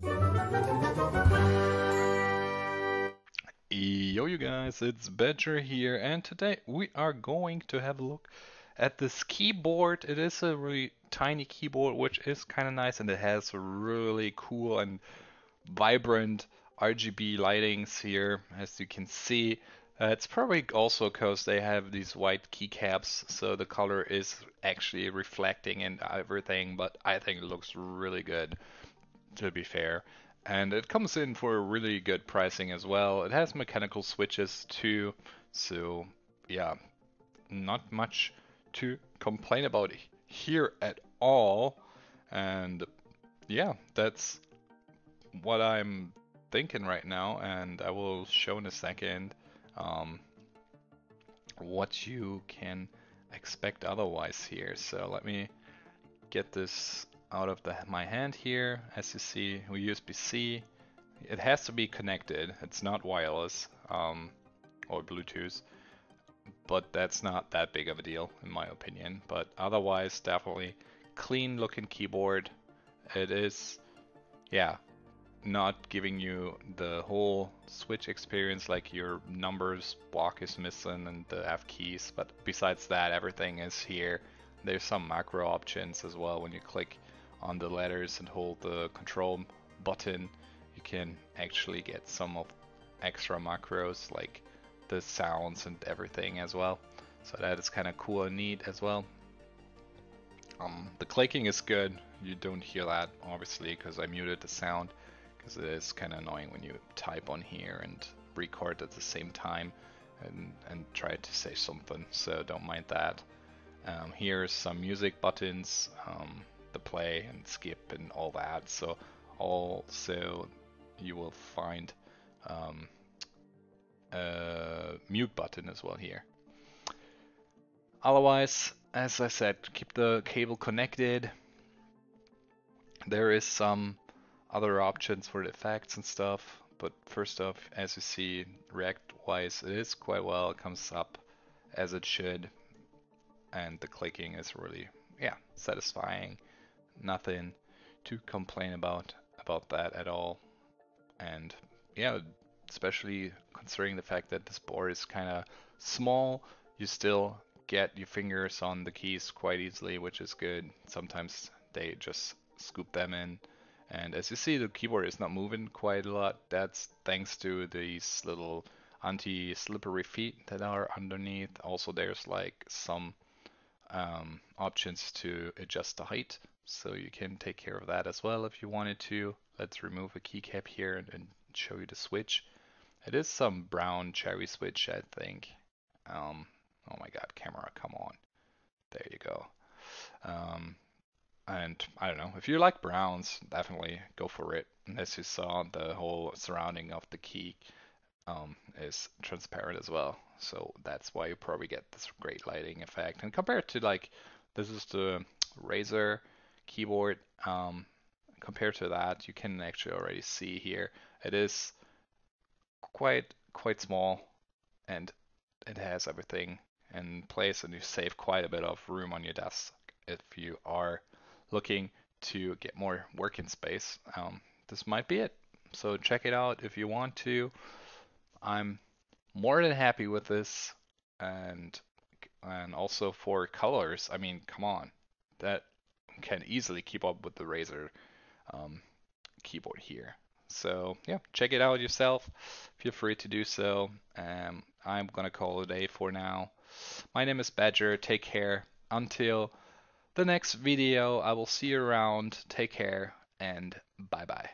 Yo, you guys, it's Badger here, and today we are going to have a look at this keyboard. It is a really tiny keyboard, which is kind of nice, and it has really cool and vibrant RGB lightings here, as you can see. It's probably also because they have these white keycaps, so the color is actually reflecting and everything, but I think it looks really good, to be fair. And it comes in for a really good pricing as well. It has mechanical switches too, so yeah, not much to complain about here at all. And yeah, that's what I'm thinking right now, and I will show in a second um, what you can expect otherwise here. So let me get this out of my hand here. As you see, we USB-C. It has to be connected. It's not wireless or Bluetooth, but that's not that big of a deal in my opinion. But otherwise, definitely clean looking keyboard. It is, yeah, not giving you the whole switch experience, like your numbers block is missing and the F keys, but besides that, everything is here. There's some macro options as well. When you click on the letters and hold the control button, you can actually get some of extra macros like the sounds and everything as well. So that is kind of cool and neat as well. The clicking is good. You don't hear that obviously because I muted the sound, because it is kind of annoying when you type on here and record at the same time and try to say something, so don't mind that. Here's some music buttons, the play and skip and all that. So also you will find a mute button as well here. Otherwise, as I said, keep the cable connected. There is some other options for the effects and stuff, but first off, as you see, React-wise, it is quite well. It comes up as it should, and the clicking is really, yeah, satisfying. Nothing to complain about that at all. And yeah, especially considering the fact that this board is kind of small, you still get your fingers on the keys quite easily, which is good. Sometimes they just scoop them in. And as you see, the keyboard is not moving quite a lot. That's thanks to these little anti-slippery feet that are underneath. Also, there's like some options to adjust the height, so you can take care of that as well if you wanted to. Let's remove a keycap here and show you the switch. It is some brown cherry switch, I think. Oh my god, camera, come on. There you go. And I don't know, if you like browns, definitely go for it. And as you saw, the whole surrounding of the key is transparent as well. So that's why you probably get this great lighting effect. And compared to like, this is the Razer keyboard, compared to that, you can actually already see here, it is quite small, and it has everything in place, and you save quite a bit of room on your desk if you are looking to get more working space. This might be it. So check it out if you want to. I'm more than happy with this, and also for colors. I mean, come on, that can easily keep up with the Razer um, keyboard here. So yeah, check it out yourself. Feel free to do so. I'm gonna call it a day for now. My name is Badger. Take care. Until the next video, I will see you around. Take care and bye bye.